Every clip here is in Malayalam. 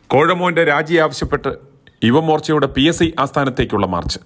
കോഴമോന്റെ രാജി ആവശ്യപ്പെട്ട് യുവമോർച്ചയുടെ PSI ആസ്ഥാനത്തേക്കുള്ള മാർച്ച്.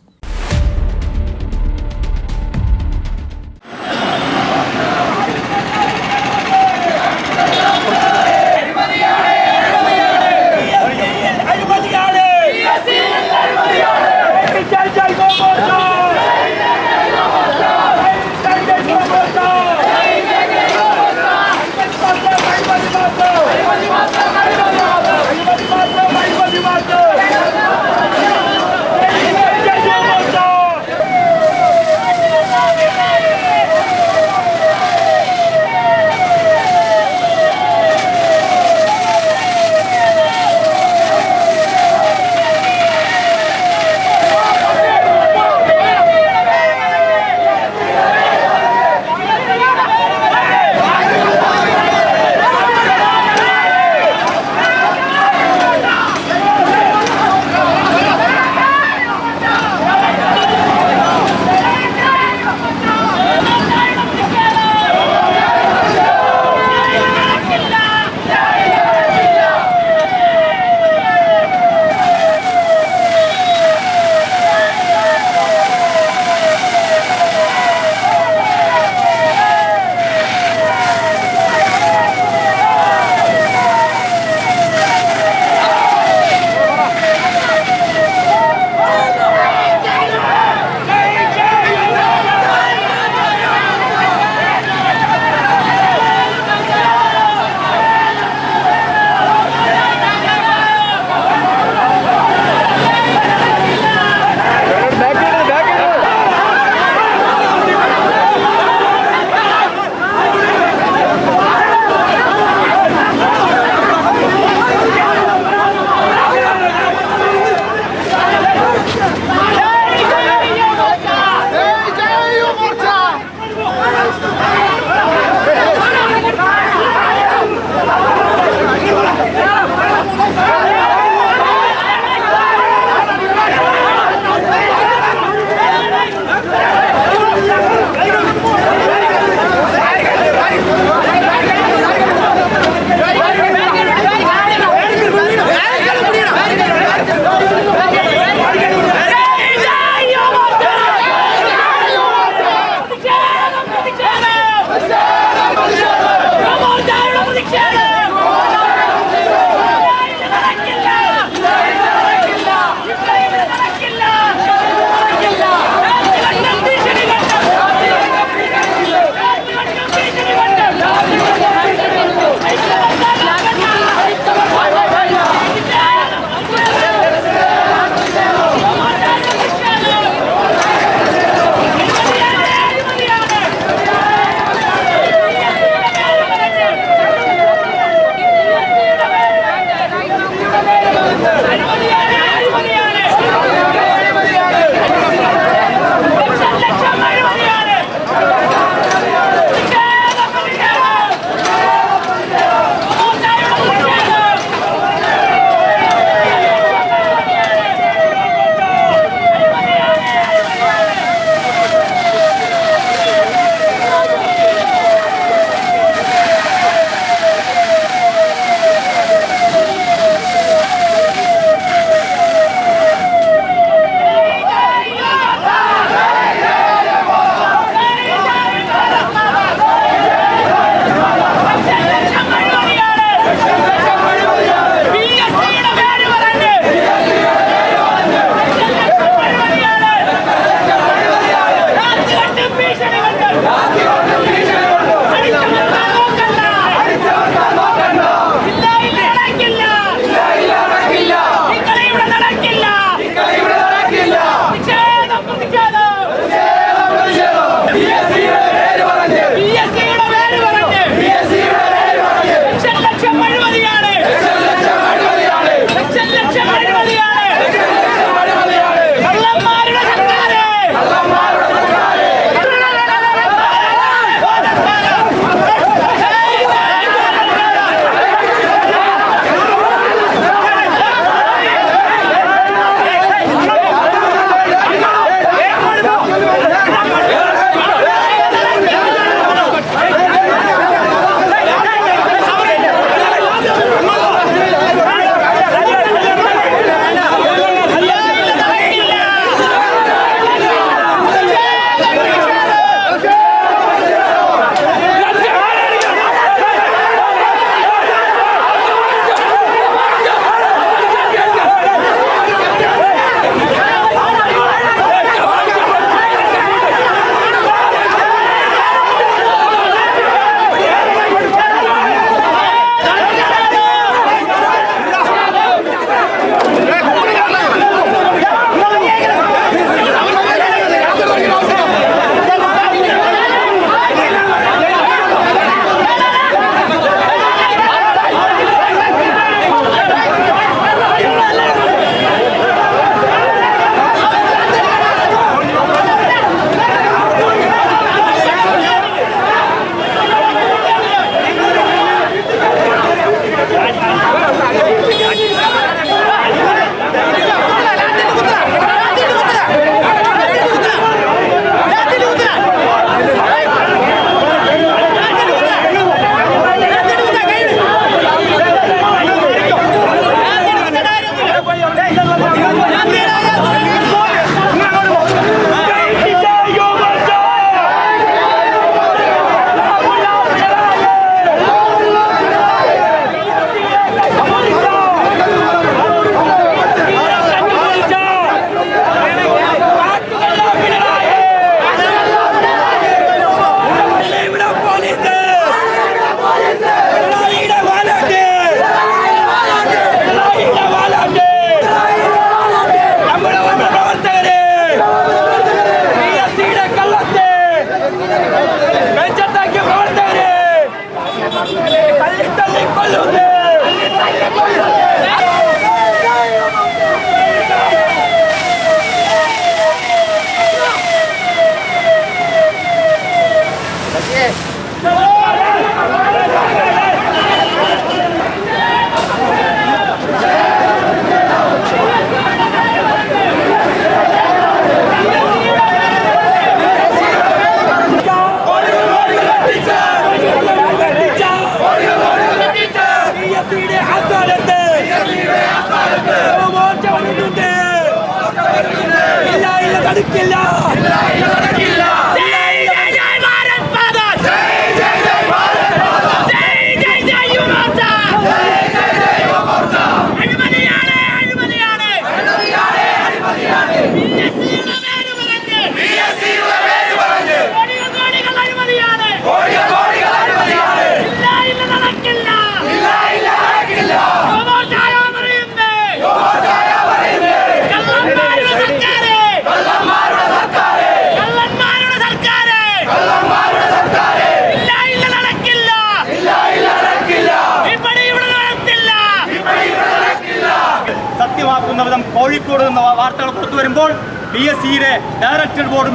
കോഴിക്കോട് നിന്ന് വാർത്തകൾ പുറത്തു വരുമ്പോൾ PSCയുടെ ഡയറക്ടർ ബോർഡ്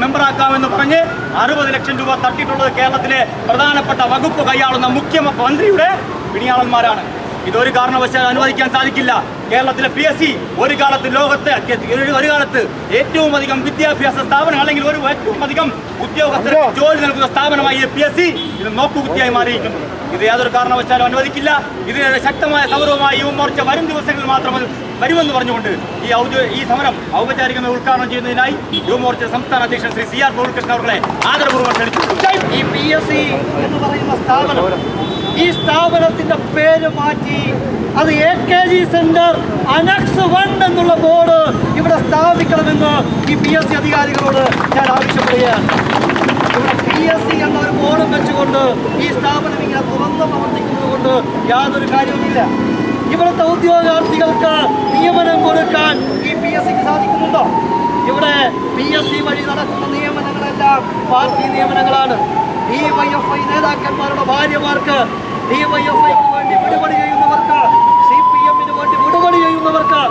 മെമ്പറാക്കാമെന്ന് പറഞ്ഞ് 60 ലക്ഷം രൂപ തട്ടിയിട്ടുള്ളത് കേരളത്തിലെ പ്രധാനപ്പെട്ട വകുപ്പ് കൈയാളുന്ന മുഖ്യമന്ത്രിയുടെ പിണിയാളന്മാരാണ്. ഇതൊരു കാരണവശാലും അനുവദിക്കാൻ സാധിക്കില്ല. കേരളത്തിലെ PSC ഒരു കാലത്ത് ഏറ്റവും അധികം വിദ്യാഭ്യാസ സ്ഥാപനം അല്ലെങ്കിൽ ഏറ്റവും അധികം ഉദ്യോഗസ്ഥർക്ക് ജോലി നൽകുന്ന സ്ഥാപനമായി PSC ഇത് നോക്കുകുത്തിയായി മാറിയിരിക്കുന്നു. ഇത് യാതൊരു കാരണവശാലും അനുവദിക്കില്ല. ഇതിനെതിരെ ശക്തമായ സമരവുമായി യുവമോർച്ച വരും ദിവസങ്ങളിൽ മാത്രം വരുമെന്ന് പറഞ്ഞുകൊണ്ട് ഈ സമരം ഔപചാരികമായി ഉദ്ഘാടനം ചെയ്യുന്നതിനായി യുവമോർച്ച സംസ്ഥാന അധ്യക്ഷൻ ശ്രീ CR ഗോകുൽകൃഷ്ണൻ അവരുടെ ആദരപൂർവ്വം ക്ഷണിച്ചു. ഈ PSC എന്ന് പറയുന്ന സ്ഥാപനം, ഈ സ്ഥാപനത്തിന്റെ പേര് മാറ്റി അത് AKG സെന്റർ അനക്സ് 1 എന്നുള്ള ബോർഡ് ഇവിടെ സ്ഥാപിക്കണമെന്ന് ഈ PSC അധികാരികളോട് ഞാൻ ആവശ്യപ്പെടുകയാണ്. ഇവിടെ PSC എന്ന ഒരു ബോർഡും വെച്ചുകൊണ്ട് ഈ സ്ഥാപനം ഇങ്ങനെ തുറന്ന് പ്രവർത്തിക്കുന്നത് കൊണ്ട് യാതൊരു കാര്യവുമില്ല. ഇവിടുത്തെ ഉദ്യോഗാർത്ഥികൾക്ക് നിയമനം കൊടുക്കാൻ ഈ PSCക്ക് സാധിക്കുന്നുണ്ടോ? ഇവിടെ PSC വഴി നടക്കുന്ന നിയമനങ്ങളെല്ലാം പാർട്ടി നിയമനങ്ങളാണ്. DYFI നേതാക്കന്മാരുടെ ഭാര്യമാർക്ക്, DYFIക്ക് വേണ്ടി വിടുപണി ചെയ്യുന്നവർക്ക്, CPMന് വേണ്ടി വിടുപണി ചെയ്യുന്നവർക്ക്,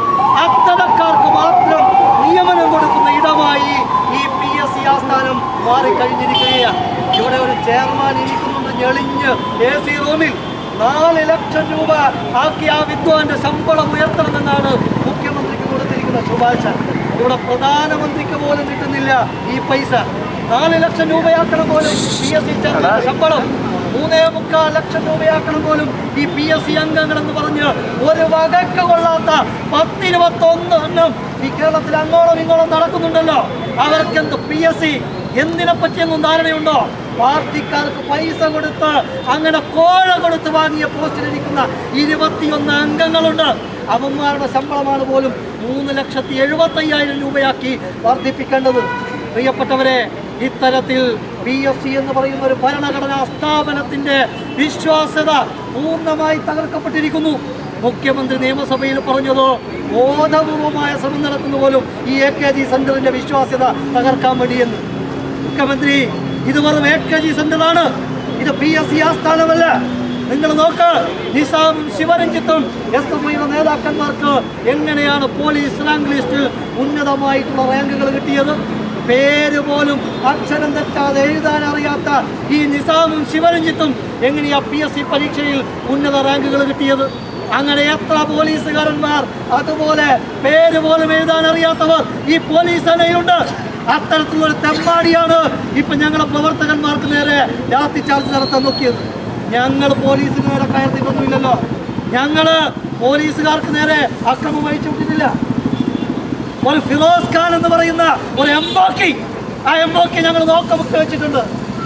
അത്തരക്കാർക്ക് മാത്രം നിയമനം കൊടുക്കുന്ന ഇടമായി ഈ PSC ആസ്ഥാനം മാറിക്കഴിഞ്ഞിരിക്കുകയാണ്. ഇവിടെ ഒരു ചെയർമാൻ ഇരിക്കുന്നുണ്ട് ഞെളിഞ്ഞ് AC റൂമിൽ. 4 ലക്ഷം രൂപ ആക്കി ആ വിദ്വാന്റെ ശമ്പളം ഉയർത്തണമെന്നാണ് മുഖ്യമന്ത്രിക്ക് കൊടുത്തിരിക്കുന്ന ശുപാർശ. ഇവിടെ പ്രധാനമന്ത്രിക്ക് പോലും കിട്ടുന്നില്ല ഈ പൈസ. 4 ലക്ഷം രൂപയാക്കണം പോലും PSC ശമ്പളം. 3.25 ലക്ഷം രൂപയാക്കണം പോലും ഈ PSC അംഗങ്ങളെന്ന് പറഞ്ഞ് ഒരു വകക്ക് കൊള്ളാത്ത 10-21 എണ്ണം ഈ കേരളത്തിൽ അങ്ങോളം ഇങ്ങോളം നടക്കുന്നുണ്ടല്ലോ. അവർക്കെന്ത് PSC എന്തിനെ പറ്റിയൊന്നും ധാരണയുണ്ടോ? പാർട്ടിക്കാർക്ക് പൈസ കൊടുത്ത് അങ്ങനെ കോഴ കൊടുത്ത് വാങ്ങിയ പോസ്റ്റിലിരിക്കുന്ന 21 അംഗങ്ങളുണ്ട്. അവന്മാരുടെ ശമ്പളമാണ് പോലും 3,75,000 രൂപയാക്കി വർദ്ധിപ്പിക്കേണ്ടത്. പ്രിയപ്പെട്ടവരെ, ഇത്തരത്തിൽ PSC എന്ന് പറയുന്ന ഒരു ഭരണഘടനാ സ്ഥാപനത്തിന്റെ വിശ്വാസ്യത പൂർണ്ണമായി തകർക്കപ്പെട്ടിരിക്കുന്നു. മുഖ്യമന്ത്രി നിയമസഭയിൽ പറഞ്ഞതോ ബോധപൂർവമായ ശ്രമം നടത്തുന്ന പോലും ഈ AKG സെന്ററിന്റെ വിശ്വാസ്യത തകർക്കാൻ വേണ്ടിയെന്ന്. മുഖ്യമന്ത്രി, ഇത് വെറും AKG സെന്ററാണ്, ഇത് PSC ആസ്ഥാനമല്ല. നിങ്ങൾ നോക്ക്, നിസാമും ശിവരഞ്ജിത്തും SFIയുടെ നേതാക്കന്മാർക്ക് എങ്ങനെയാണ് പോലീസ് റാങ്ക് ലിസ്റ്റിൽ ഉന്നതമായിട്ടുള്ള റാങ്കുകൾ കിട്ടിയത്? പേര് പോലും അക്ഷരം തെറ്റാതെ എഴുതാൻ അറിയാത്ത ഈ നിസാമും ശിവരഞ്ജിത്തും എങ്ങനെയാ PSC പരീക്ഷയിൽ ഉന്നത റാങ്കുകൾ കിട്ടിയത്? അങ്ങനെ എത്ര പോലീസുകാരന്മാർ, അതുപോലെ പേര് പോലും എഴുതാൻ അറിയാത്തവർ ഈ പോലീസ് സേനയിലുണ്ട്. അത്തരത്തിലുള്ളൊരു തെമ്മാടിയാണ് ഇപ്പം ഞങ്ങളുടെ പ്രവർത്തകന്മാർക്ക് നേരെ ലാത്തിച്ചാർജ് നടത്താൻ നോക്കിയത്. ഞങ്ങൾ പോലീസിന് നേരെ കയർത്തിട്ടൊന്നുമില്ലല്ലോ. ഞങ്ങൾ പോലീസുകാർക്ക് നേരെ അക്രമം വഹിച്ചുവിട്ടിട്ടില്ല. ഒരു ഫിറോസ് ഖാൻ എന്ന് പറയുന്ന ഒരു എംബോക്കി, ആ എംബോക്കി ഞങ്ങൾ നോക്കമുക്ക് വെച്ചിട്ടുണ്ട്.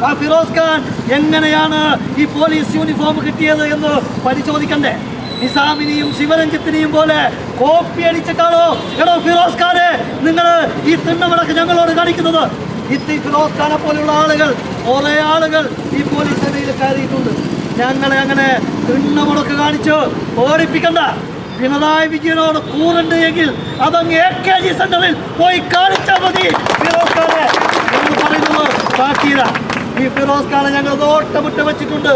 ആ ഫിറോസ് ഖാൻ എങ്ങനെയാണ് ഈ പോലീസ് യൂണിഫോം കിട്ടിയത് എന്ന് പരിശോധിക്കണ്ടേ? നിസാമിനെയും ശിവരഞ്ജിത്തിനെയും പോലെ കോപ്പി അടിച്ചിട്ടാണോ എടോ ഫിറോസ് ഖാനെ നിങ്ങൾ ഈ തിണ്ണമടക്ക് ഞങ്ങളോട് കാണിക്കുന്നത്? ഈ ഫിറോസ് ഖാനെ പോലെയുള്ള ആളുകൾ, കുറേ ആളുകൾ ഈ പോലീസ് സേനയിൽ കയറിയിട്ടുണ്ട്. ഞങ്ങളെ അങ്ങനെ തിണ്ണമുടക്ക് കാണിച്ച് ഓടിപ്പിക്കണ്ട. പിണറായി വിജയനോട് കൂറുണ്ട് എങ്കിൽ അതങ്ങ് AKG സെന്ററിൽ പോയി കാണിച്ചാൽ മതി. ഫിറോസ് ഖാനെ എന്ന് പറയുന്നത് കാട്ടിയില്ല. ഈ ഫിറോസ് ഖാനെ ഞങ്ങൾ നോട്ടമിട്ട് വെച്ചിട്ടുണ്ട്.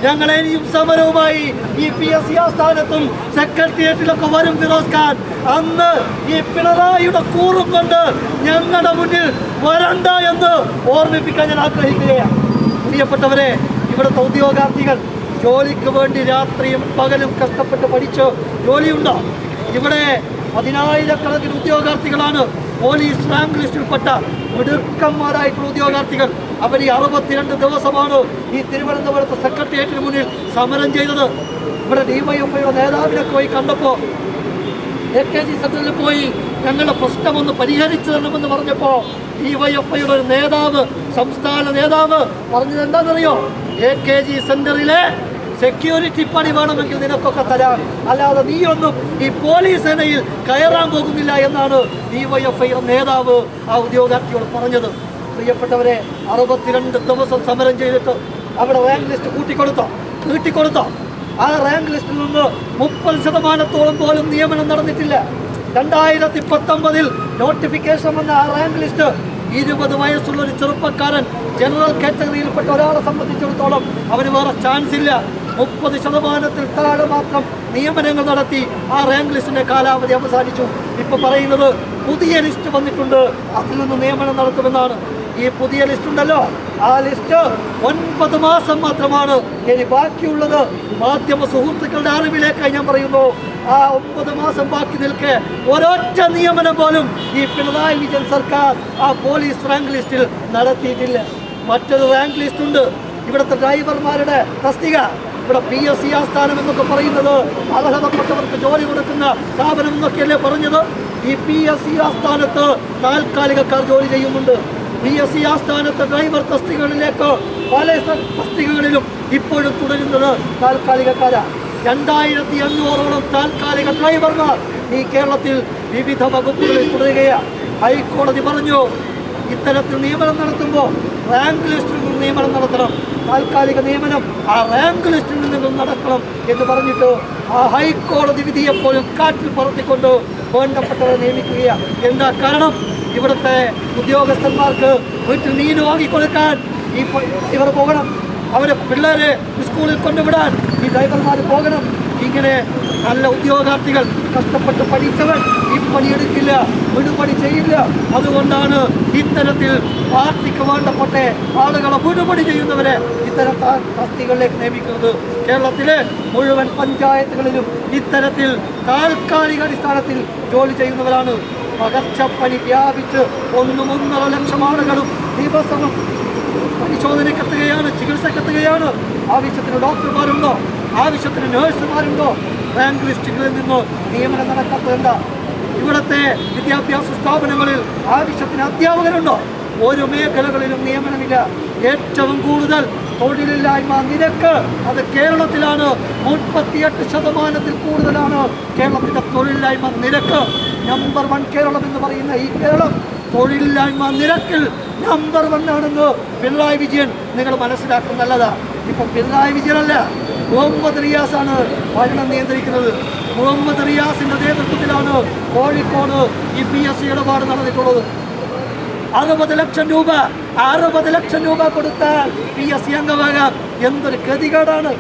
ഞങ്ങളെ ഇനിയും സമരവുമായി ഈ PSC ആസ്ഥാനത്തും സെക്രട്ടേറിയറ്റിലൊക്കെ വരും ഫിറോസ് ഖാൻ. അന്ന് ഈ പിണറായിയുടെ കൂറും കൊണ്ട് ഞങ്ങളുടെ മുന്നിൽ വരണ്ട എന്ന് ഓർമ്മിപ്പിക്കാൻ ഞാൻ ആഗ്രഹിക്കുകയാണ്. പ്രിയപ്പെട്ടവരെ, ഇവിടുത്തെ ഉദ്യോഗാർത്ഥികൾ ജോലിക്ക് വേണ്ടി രാത്രിയും പകലും കഷ്ടപ്പെട്ട് പഠിച്ച് ജോലിയുണ്ടോ? ഇവിടെ 10,000-കണക്കിന് ഉദ്യോഗാർത്ഥികളാണ് പോലീസ് റാങ്ക് ലിസ്റ്റിൽപ്പെട്ട മിടുക്കന്മാരായിട്ടുള്ള ഉദ്യോഗാർത്ഥികൾ. അവർ ഈ 62 ദിവസമാണ് ഈ തിരുവനന്തപുരത്ത് സെക്രട്ടേറിയറ്റിന് മുന്നിൽ സമരം ചെയ്തത്. ഇവിടെ ഡിവൈഎഫ്ഐയുടെ നേതാവിനൊക്കെ പോയി കണ്ടപ്പോൾ, AKG സെന്ററിൽ പോയി ഞങ്ങളുടെ പ്രശ്നമൊന്ന് പരിഹരിച്ചു തരണമെന്ന് പറഞ്ഞപ്പോൾ ഡിവൈഎഫ്ഐയുടെ ഒരു നേതാവ്, സംസ്ഥാന നേതാവ് പറഞ്ഞത് എന്താണെന്നറിയോ? AKG സെന്ററിലെ സെക്യൂരിറ്റി പണി വേണമെങ്കിൽ നിനക്കൊക്കെ തരാം, അല്ലാതെ നീയൊന്നും ഈ പോലീസ് സേനയിൽ കയറാൻ പോകുന്നില്ല എന്നാണ് ഡിവൈഎഫ്ഐയുടെ നേതാവ് ആ ഉദ്യോഗാർത്ഥിയോട് പറഞ്ഞത്. പ്രിയപ്പെട്ടവരെ, 62 ദിവസം സമരം ചെയ്തിട്ട് അവിടെ റാങ്ക് ലിസ്റ്റ് നീട്ടിക്കൊടുത്തോ? ആ റാങ്ക് ലിസ്റ്റിൽ നിന്ന് 30% പോലും നിയമനം നടന്നിട്ടില്ല. 2019 നോട്ടിഫിക്കേഷൻ വന്ന ആ റാങ്ക് ലിസ്റ്റ് 20 വയസ്സുള്ള ഒരു ചെറുപ്പക്കാരൻ ജനറൽ കാറ്റഗറിയിൽപ്പെട്ട ഒരാളെ സംബന്ധിച്ചിടത്തോളം അവന് വേറെ ചാൻസ് ഇല്ല. 30% താഴെ മാത്രം നിയമനങ്ങൾ നടത്തി ആ റാങ്ക് ലിസ്റ്റിന്റെ കാലാവധി അവസാനിച്ചു. ഇപ്പൊ പറയുന്നത് പുതിയ ലിസ്റ്റ് വന്നിട്ടുണ്ട്, അതിൽ നിന്ന് നിയമനം നടത്തുമെന്നാണ്. ഈ പുതിയ ലിസ്റ്റ് ഉണ്ടല്ലോ, ആ ലിസ്റ്റ് 9 മാസം മാത്രമാണ്. ഇനി ബാക്കിയുള്ളത് മാധ്യമ സുഹൃത്തുക്കളുടെ അറിവിലേക്കായി ഞാൻ പറയുന്നു. ആ 9 മാസം ബാക്കി നിൽക്കെ ഒരൊറ്റ നിയമനം പോലും ഈ പിണറായി വിജയൻ സർക്കാർ ആ പോലീസ് റാങ്ക് ലിസ്റ്റിൽ നടത്തിയിട്ടില്ല. മറ്റൊരു റാങ്ക് ലിസ്റ്റ് ഉണ്ട്, ഇവിടുത്തെ ഡ്രൈവർമാരുടെ തസ്തിക. ഇവിടെ PSC ആസ്ഥാനം എന്നൊക്കെ പറയുന്നത് അർഹതപ്പെട്ടവർക്ക് ജോലി കൊടുക്കുന്ന സ്ഥാപനം എന്നൊക്കെയല്ലേ പറഞ്ഞത്? ഈ PSC ആസ്ഥാനത്ത് താൽക്കാലികക്കാർ ജോലി ചെയ്യുന്നുണ്ട്. PSC ആസ്ഥാനത്തെ ഡ്രൈവർ തസ്തികകളിലേക്ക് പല തസ്തികകളിലും ഇപ്പോഴും തുടരുന്നത് താൽക്കാലികക്കാരാണ്. 2500ഓളം താൽക്കാലിക ഡ്രൈവർമാർ ഈ കേരളത്തിൽ വിവിധ വകുപ്പുകളിൽ തുടരുകയാണ്. ഹൈക്കോടതി പറഞ്ഞു, ഇത്തരത്തിൽ നിയമനം നടത്തുമ്പോൾ റാങ്ക് ലിസ്റ്റിൽ നിന്ന് നിയമനം നടത്തണം, താൽക്കാലിക നിയമനം ആ റാങ്ക് ലിസ്റ്റിൽ നിന്നും നടക്കണം എന്ന് പറഞ്ഞിട്ട് ആ ഹൈക്കോടതി വിധിയെപ്പോഴും കാറ്റിൽ പറത്തിക്കൊണ്ട് വേണ്ടപ്പെട്ടവരെ നിയമിക്കുകയാണ്. എന്താ കാരണം? ഇവിടുത്തെ ഉദ്യോഗസ്ഥന്മാർക്ക് വീട്ടിൽ മീൻ വാങ്ങിക്കൊടുക്കാൻ ഇവർ പോകണം, അവരെ പിള്ളേരെ സ്കൂളിൽ കൊണ്ടുവിടാൻ ഈ ഡ്രൈവർമാർ പോകണം. ഇങ്ങനെ നല്ല ഉദ്യോഗാർത്ഥികൾ കഷ്ടപ്പെട്ട് പഠിച്ചവർ ഈ പണിയെടുക്കില്ല, വിടുപണി ചെയ്യില്ല. അതുകൊണ്ടാണ് ഇത്തരത്തിൽ പാർട്ടിക്ക് വേണ്ടപ്പെട്ട ആളുകളെ വിടുപണി ചെയ്യുന്നവരെ ഇത്തരം തസ്തികളിലേക്ക് നിയമിക്കുന്നത്. കേരളത്തിലെ മുഴുവൻ പഞ്ചായത്തുകളിലും ഇത്തരത്തിൽ താൽക്കാലിക അടിസ്ഥാനത്തിൽ ജോലി ചെയ്യുന്നവരാണ്. പകർച്ചപ്പനി വ്യാപിച്ച് 1.5 ലക്ഷം ആളുകളും ദിവസവും പരിശോധനയ്ക്കെത്തുകയാണ്, ചികിത്സക്കെത്തുകയാണ്. ആവശ്യത്തിന് ഡോക്ടർമാരുണ്ടോ? ആവശ്യത്തിന് നഴ്സുമാരുണ്ടോ? റാങ്ക് ലിസ്റ്റുകളിൽ നിന്ന് നിയമനം നടക്കാത്തത് എന്താ? ഇവിടുത്തെ വിദ്യാഭ്യാസ സ്ഥാപനങ്ങളിൽ ആവശ്യത്തിന് അധ്യാപകരുണ്ടോ? ഒരു മേഖലകളിലും നിയമനമില്ല. ഏറ്റവും കൂടുതൽ തൊഴിലില്ലായ്മ നിരക്ക് അത് കേരളത്തിലാണ്. 38% കൂടുതലാണ് കേരളത്തിൻ്റെ തൊഴിലില്ലായ്മ നിരക്ക്. നമ്പർ 1 കേരളം എന്ന് പറയുന്ന ഈ കേരളം തൊഴിലില്ലായ്മ നിരക്കിൽ നമ്പർ 1 ആണെന്ന് പിണറായി വിജയൻ നിങ്ങൾ മനസ്സിലാക്കും. നല്ലതാ. ഇപ്പം പിണറായി വിജയനല്ല, മുഹമ്മദ് റിയാസാണ് ഭരണം നിയന്ത്രിക്കുന്നത്. മുഹമ്മദ് റിയാസിന്റെ നേതൃത്വത്തിലാണ് കോഴിക്കോട് ഈ PSC ഇടപാട് നടന്നിട്ടുള്ളത്. 60 ലക്ഷം രൂപ കൊടുത്താൽ PSC അംഗമാകാം. എന്തൊരു ഗതികേടാണ്,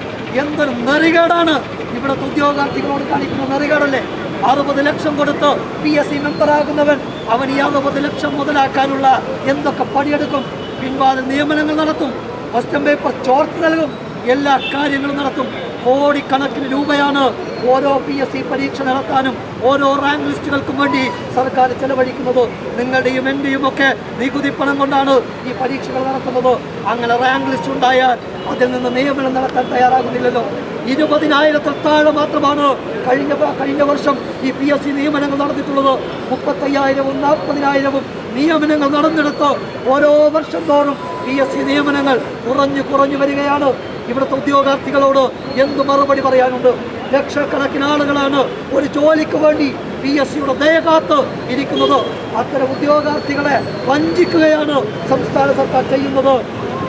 എന്തൊരു നെറികേടാണ് ഇവിടുത്തെ ഉദ്യോഗാർത്ഥികളോട് കാണിക്കുന്ന നെറികേടല്ലേ? 60 ലക്ഷം കൊടുത്ത് PSC മെമ്പറാകുന്നവൻ അവൻ ഈ 60 ലക്ഷം മുതലാക്കാനുള്ള എന്തൊക്കെ പണിയെടുക്കും? പിൻവാതിൽ നിയമനങ്ങൾ നടത്തും, ക്വസ്റ്റ്യൻ പേപ്പർ ചോർത്തി നൽകും, എല്ലാ കാര്യങ്ങളും നടത്തും. കോടിക്കണക്കിന് രൂപയാണ് ഓരോ PSC പരീക്ഷ നടത്താനും ഓരോ റാങ്ക് ലിസ്റ്റുകൾക്കും വേണ്ടി സർക്കാർ ചെലവഴിക്കുന്നത്. നിങ്ങളുടെയും എൻ്റെയും ഒക്കെ നികുതി പണം കൊണ്ടാണ് ഈ പരീക്ഷകൾ നടത്തുന്നത്. അങ്ങനെ റാങ്ക് ലിസ്റ്റ് ഉണ്ടായാൽ അതിൽ നിന്ന് നിയമനം നടത്താൻ തയ്യാറാകുന്നില്ലല്ലോ. 20,000-ൽ താഴെ മാത്രമാണ് കഴിഞ്ഞ വർഷം ഈ PSC നിയമനങ്ങൾ നടന്നിട്ടുള്ളത്. 35,000-ഉം 40,000-ഉം നിയമനങ്ങൾ നടന്നെടുത്ത് ഓരോ വർഷം തോറും PSC നിയമനങ്ങൾ കുറഞ്ഞു വരികയാണ്. ഇവിടുത്തെ ഉദ്യോഗാർത്ഥികളോട് എന്ത് മറുപടി പറയാനുണ്ട്? ലക്ഷക്കണക്കിന് ആളുകളാണ് ഒരു ജോലിക്ക് വേണ്ടി PSCയുടെ ദയ കാത്ത് ഇരിക്കുന്നത്. അത്തരം ഉദ്യോഗാർത്ഥികളെ വഞ്ചിക്കുകയാണ് സംസ്ഥാന സർക്കാർ ചെയ്യുന്നത്.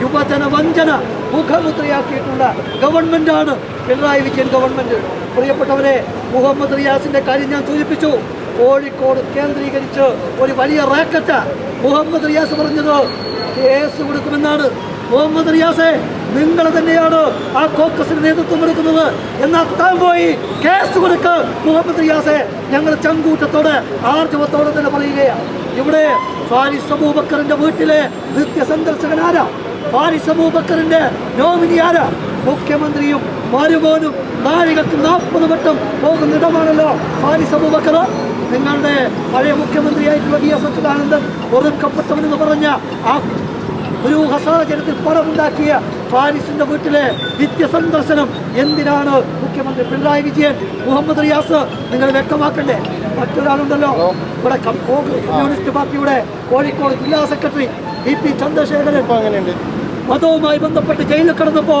യുവജന വഞ്ചന മുഖമുദ്രയാക്കിയിട്ടുള്ള ഗവൺമെന്റാണ് പിണറായി വിജയൻ ഗവൺമെന്റ്. പ്രിയപ്പെട്ടവരെ, മുഹമ്മദ് റിയാസിന്റെ കാര്യം ഞാൻ സൂചിപ്പിച്ചു. കോഴിക്കോട് കേന്ദ്രീകരിച്ച് ഒരു വലിയ റാക്കറ്റ് മുഹമ്മദ് റിയാസ് പറഞ്ഞത് കേസ് കൊടുക്കുമെന്നാണ്. മുഹമ്മദ് റിയാസെ, നിങ്ങൾ തന്നെയാണ് ആ കോക്കസിന് നേതൃത്വം കൊടുക്കുന്നത് എന്നാൽ താൻ പോയി കേസ് കൊടുക്ക് മുഹമ്മദ് റിയാസെ. ഞങ്ങൾ ചങ്കൂറ്റത്തോടെ ആർജവത്തോടെ തന്നെ പറയുകയാണ്. ഇവിടെ ഫാരിസ് അബൂബക്കറിന്റെ വീട്ടിലെ നിത്യ സന്ദർശകനാരാ? ഫാരിസ് അബൂബക്കറിന്റെ നോമിനി ആരാ? മുഖ്യമന്ത്രിയും മരുമോനും നാഴികക്ക് 40 വട്ടം പോകുന്ന ഇടമാണല്ലോ ഫാരിസ് അബൂബക്കർ. നിങ്ങളുടെ പഴയ മുഖ്യമന്ത്രിയായിട്ടുള്ള VS അച്യുതാനന്ദൻ ഒതുക്കപ്പെട്ടവനെന്ന് പറഞ്ഞ ആ ദുരൂഹ സാഹചര്യത്തിൽ പണമുണ്ടാക്കിയ ഫാരിസിന്റെ വീട്ടിലെ നിത്യസന്ദർശനം എന്തിനാണ് മുഖ്യമന്ത്രി പിണറായി വിജയൻ, മുഹമ്മദ് റിയാസ് നിങ്ങൾ വ്യക്തമാക്കണ്ടേ? മറ്റൊരാളുണ്ടല്ലോ ഇവിടെ കമ്മ്യൂണിസ്റ്റ് പാർട്ടിയുടെ കോഴിക്കോട് ജില്ലാ സെക്രട്ടറി VP ചന്ദ്രശേഖരൻ മതവുമായി ബന്ധപ്പെട്ട് ജയിലിൽ കിടന്നപ്പോ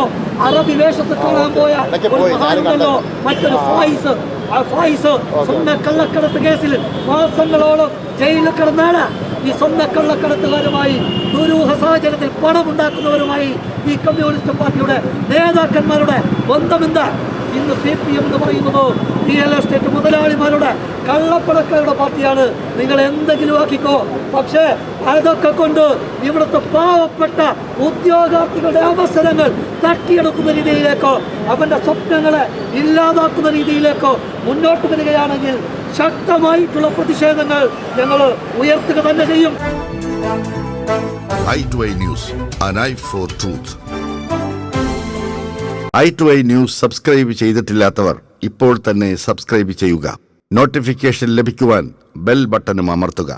അറബി വേഷത്തിൽ കാണാൻ പോയ ഒരു മഹാനുണ്ടല്ലോ, മറ്റൊരു ഫായിസ്. ആ ഫായിസ് സ്വർണ്ണക്കള്ളക്കടത്ത് കേസിൽ മാസങ്ങളോളം ജയിലിൽ കിടന്നാണ്. ഈ സ്വർണ്ണക്കള്ളക്കടത്തുകാരുമായി ദുരൂഹ സാഹചര്യത്തിൽ പണമുണ്ടാക്കുന്നവരുമായി ഈ കമ്മ്യൂണിസ്റ്റ് പാർട്ടിയുടെ നേതാക്കന്മാരുടെ ബന്ധമെന്താ? ഇന്ന് CPM എന്ന് പറയുന്നത് റിയൽ എസ്റ്റേറ്റ് മുതലാളിമാരുടെ കള്ളപ്പണക്കാരുടെ പാർട്ടിയാണ്. നിങ്ങൾ എന്തെങ്കിലും ആക്കിക്കോ, പക്ഷേ അതൊക്കെ കൊണ്ട് ഇവിടുത്തെ പാവപ്പെട്ട ഉദ്യോഗാർത്ഥികളുടെ അവസരങ്ങൾ തട്ടിയെടുക്കുന്ന രീതിയിലേക്കോ അവന്റെ സ്വപ്നങ്ങളെ ഇല്ലാതാക്കുന്ന രീതിയിലേക്കോ മുന്നോട്ട് വരികയാണെങ്കിൽ ശക്തമായിട്ടുള്ള പ്രതിഷേധങ്ങൾ ഞങ്ങൾ ഉയർത്തുക തന്നെ ചെയ്യും. i2i News, an eye for truth. i2i news subscribe ചെയ്തിട്ടില്ലാത്തവർ ഇപ്പോൾ തന്നെ സബ്സ്ക്രൈബ് ചെയ്യുക. നോട്ടിഫിക്കേഷൻ ലഭിക്കുവാൻ ബെൽ ബട്ടണും അമർത്തുക.